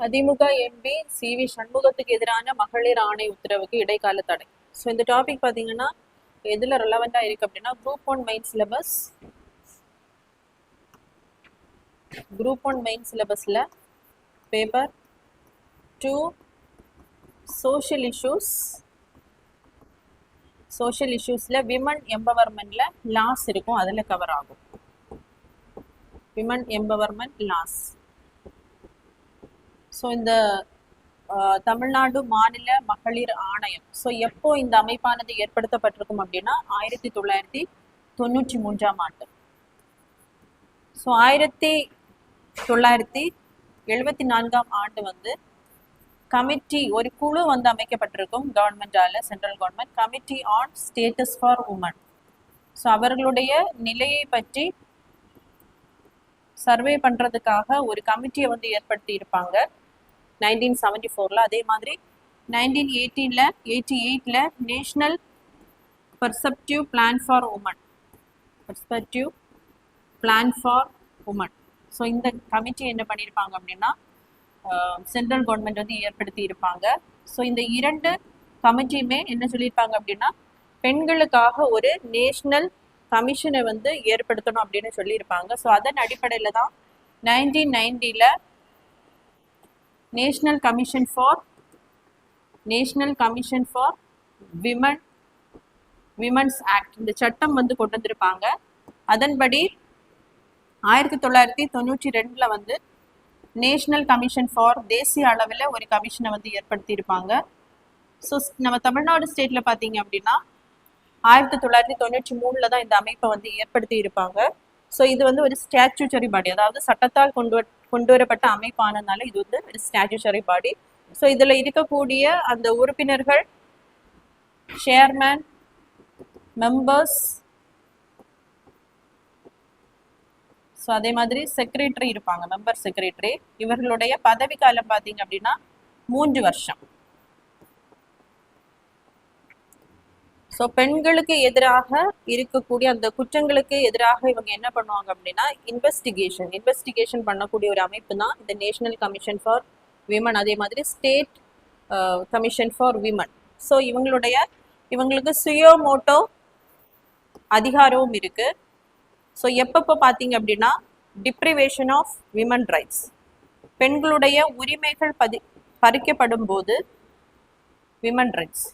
AIADMK MP CV. சண்முகத்துக்கு எதிரான மகளிர் ஆணை உத்தரவுக்கு இடைக்கால தடை. ஸோ இந்த டாபிக் பார்த்தீங்கன்னா எதில் ரெலவெண்ட்டாக இருக்குது அப்படின்னா குரூப் ஒன் மெயின் சிலபஸில் பேப்பர் 2 சோஷியல் இஷ்யூஸில் விமன் எம்பவர்மெண்ட்டில் லாஸ் இருக்கும், அதில் கவர் ஆகும். Women empowerment loss. ஸோ இந்த தமிழ்நாடு மாநில மகளிர் ஆணையம், ஸோ எப்போ இந்த அமைப்பானது ஏற்படுத்தப்பட்டிருக்கும் அப்படின்னா 1993ஆம் ஆண்டு. ஸோ 1974ஆம் ஆண்டு வந்து கமிட்டி, ஒரு குழு வந்து அமைக்கப்பட்டிருக்கும் கவர்மெண்டால, central government committee on status for women. So அவர்களுடைய நிலையை பற்றி சர்வே பண்ணுறதுக்காக ஒரு கமிட்டியை வந்து ஏற்படுத்தி இருப்பாங்க 1974. அதே மாதிரி 1988ல் national perspective plan for women. So இந்த கமிட்டி என்ன பண்ணியிருப்பாங்க அப்படின்னா சென்ட்ரல் கவர்மெண்ட் வந்து ஏற்படுத்தி இருப்பாங்க. ஸோ இந்த இரண்டு கமிட்டியுமே என்ன சொல்லியிருப்பாங்க அப்படின்னா பெண்களுக்காக ஒரு நேஷ்னல் கமிஷனை வந்து ஏற்படுத்தணும் அப்படின்னு சொல்லியிருப்பாங்க. ஸோ அதன் அடிப்படையில் தான் 1990ல் national commission for women's act இந்த சட்டம் வந்து கொண்டு வந்திருப்பாங்க. அதன்படி 1992ல் வந்து நேஷ்னல் கமிஷன் ஃபார் தேசிய அளவில் ஒரு கமிஷனை வந்து ஏற்படுத்தியிருப்பாங்க. ஸோ நம்ம தமிழ்நாடு ஸ்டேட்டில் பார்த்தீங்க அப்படின்னா 1993ல் தான் இந்த அமைப்பை வந்து ஏற்படுத்தி இருப்பாங்க. ஸோ இது வந்து ஒரு ஸ்டாச்சுட்டரி பாடி, அதாவது சட்டத்தால் கொண்டு வரப்பட்ட அமைப்பானதுனால இது வந்து ஒரு ஸ்டாச்சுட்டரி பாடி. ஸோ இதில் இருக்கக்கூடிய அந்த உறுப்பினர்கள், சேர்மேன், மெம்பர்ஸ், ஸோ அதே மாதிரி செக்ரட்டரி இருப்பாங்க, மெம்பர் செக்ரட்டரி. இவர்களுடைய பதவி காலம் பார்த்தீங்க அப்படின்னா 3 வருஷம். ஸோ பெண்களுக்கு எதிராக இருக்கக்கூடிய அந்த குற்றங்களுக்கு எதிராக இவங்க என்ன பண்ணுவாங்க அப்படின்னா இன்வெஸ்டிகேஷன் பண்ணக்கூடிய ஒரு அமைப்பு தான் இந்த நேஷனல் கமிஷன் ஃபார் விமன், அதே மாதிரி state commission for women. So இவங்களுக்கு சுயோமோட்டோ அதிகாரமும் இருக்கு. ஸோ எப்பப்போ பார்த்தீங்க அப்படின்னா டிப்ரிவேஷன் ஆஃப் விமன் ரைட்ஸ், பெண்களுடைய உரிமைகள் பறிக்கப்படும் போது விமன் ரைட்ஸ்